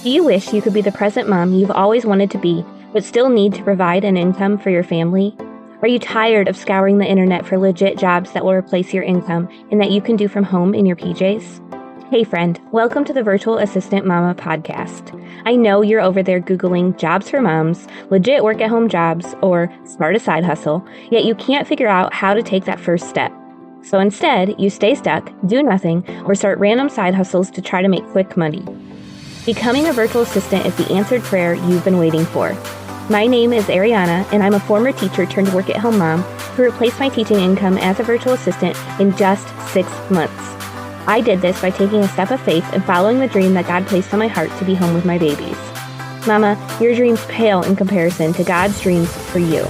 Do you wish you could be the present mom you've always wanted to be, but still need to provide an income for your family? Are you tired of scouring the internet for legit jobs that will replace your income and that you can do from home in your PJs? Hey friend, welcome to the Virtual Assistant Mama podcast. I know you're over there Googling jobs for moms, legit work-at-home jobs, or start a side hustle, yet you can't figure out how to take that first step. So instead, you stay stuck, do nothing, or start random side hustles to try to make quick money. Becoming a virtual assistant is the answered prayer you've been waiting for. My name is Ariana, and I'm a former teacher turned work-at-home mom who replaced my teaching income as a virtual assistant in just 6 months. I did this by taking a step of faith and following the dream that God placed on my heart to be home with my babies. Mama, your dreams pale in comparison to God's dreams for you.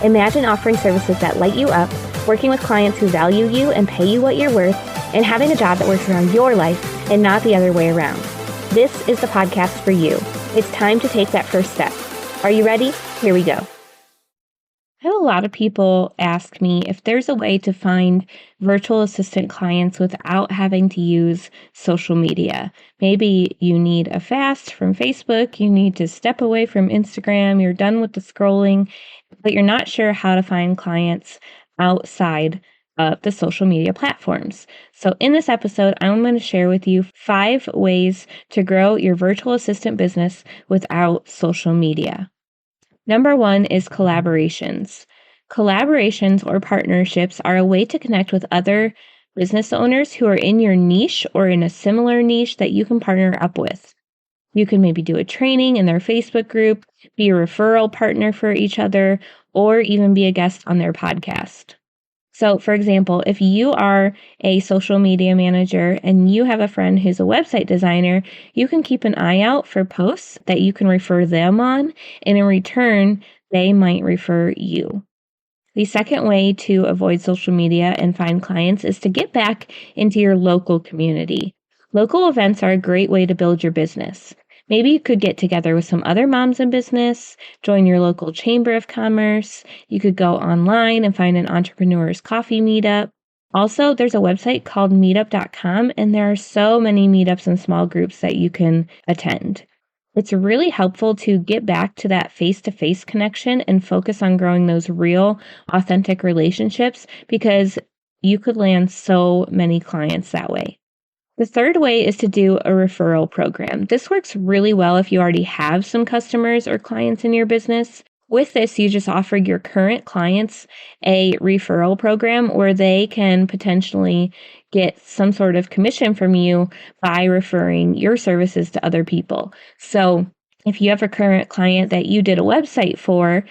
Imagine offering services that light you up, working with clients who value you and pay you what you're worth, and having a job that works around your life and not the other way around. This is the podcast for you. It's time to take that first step. Are you ready? Here we go. I have a lot of people ask me if there's a way to find virtual assistant clients without having to use social media. Maybe you need a fast from Facebook, you need to step away from Instagram, you're done with the scrolling, but you're not sure how to find clients outside of the social media platforms. So in this episode, I'm going to share with you 5 ways to grow your virtual assistant business without social media. Number 1 is collaborations. Collaborations or partnerships are a way to connect with other business owners who are in your niche or in a similar niche that you can partner up with. You can maybe do a training in their Facebook group, be a referral partner for each other, or even be a guest on their podcast. So, for example, if you are a social media manager and you have a friend who's a website designer, you can keep an eye out for posts that you can refer them on, and in return, they might refer you. The second way to avoid social media and find clients is to get back into your local community. Local events are a great way to build your business. Maybe you could get together with some other moms in business, join your local chamber of commerce. You could go online and find an entrepreneur's coffee meetup. Also, there's a website called meetup.com, and there are so many meetups and small groups that you can attend. It's really helpful to get back to that face-to-face connection and focus on growing those real, authentic relationships because you could land so many clients that way. The third way is to do a referral program. This works really well if you already have some customers or clients in your business. With this, you just offer your current clients a referral program where they can potentially get some sort of commission from you by referring your services to other people. So if you have a current client that you did a website for,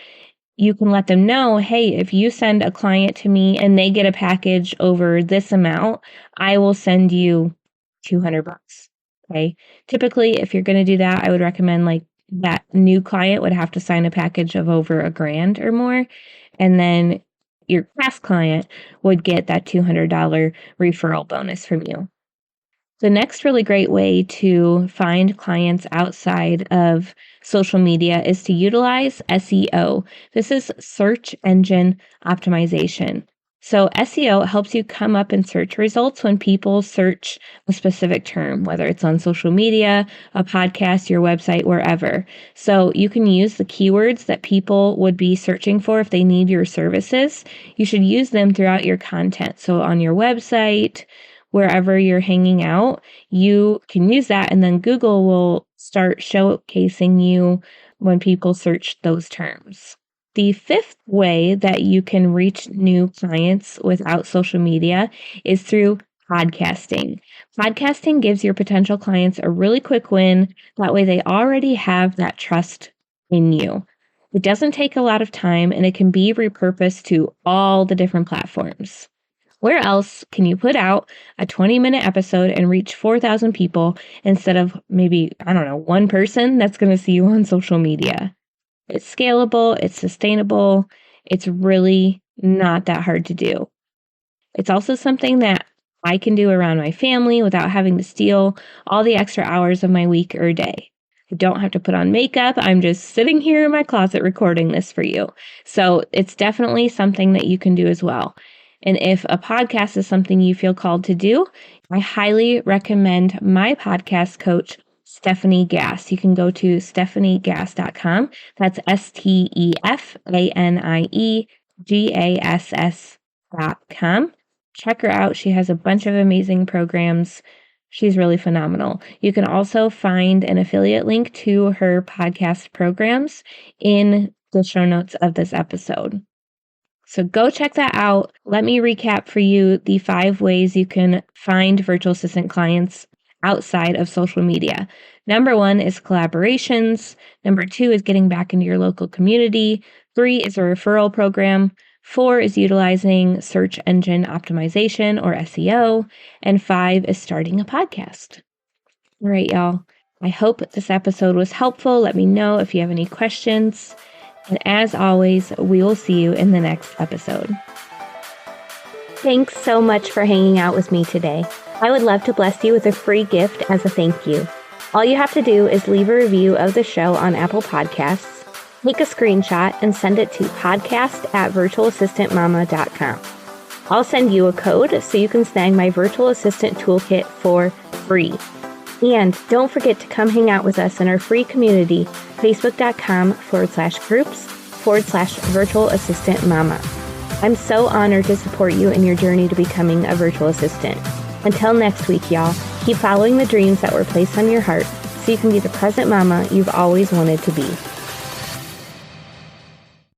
you can let them know, hey, if you send a client to me and they get a package over this amount, I will send you $200. Okay. Typically, if you're going to do that, I would recommend like that new client would have to sign a package of over $1,000 or more. And then your past client would get that $200 referral bonus from you. The next really great way to find clients outside of social media is to utilize SEO. This is search engine optimization. So SEO helps you come up in search results when people search a specific term, whether it's on social media, a podcast, your website, wherever. So you can use the keywords that people would be searching for if they need your services. You should use them throughout your content. So on your website, wherever you're hanging out, you can use that, and then Google will start showcasing you when people search those terms. The 5th way that you can reach new clients without social media is through podcasting. Podcasting gives your potential clients a really quick win. That way they already have that trust in you. It doesn't take a lot of time, and it can be repurposed to all the different platforms. Where else can you put out a 20-minute episode and reach 4,000 people instead of maybe, one person that's going to see you on social media? It's scalable, it's sustainable, it's really not that hard to do. It's also something that I can do around my family without having to steal all the extra hours of my week or day. I don't have to put on makeup. I'm just sitting here in my closet recording this for you. So it's definitely something that you can do as well. And if a podcast is something you feel called to do, I highly recommend my podcast coach, Stephanie Gass. You can go to stephaniegass.com. That's STEFANIEGASS.com. Check her out. She has a bunch of amazing programs. She's really phenomenal. You can also find an affiliate link to her podcast programs in the show notes of this episode. So go check that out. Let me recap for you the 5 ways you can find virtual assistant clients outside of social media. Number 1 is collaborations. Number 2 is getting back into your local community. 3 is a referral program. 4 is utilizing search engine optimization or SEO. And 5 is starting a podcast. All right, y'all. I hope this episode was helpful. Let me know if you have any questions. And as always, we will see you in the next episode. Thanks so much for hanging out with me today. I would love to bless you with a free gift as a thank you. All you have to do is leave a review of the show on Apple Podcasts, take a screenshot, and send it to podcast@virtualassistantmama.com. I'll send you a code so you can snag my virtual assistant toolkit for free. And don't forget to come hang out with us in our free community, facebook.com/groups/virtual assistant mama. I'm so honored to support you in your journey to becoming a virtual assistant. Until next week, y'all, keep following the dreams that were placed on your heart so you can be the present mama you've always wanted to be.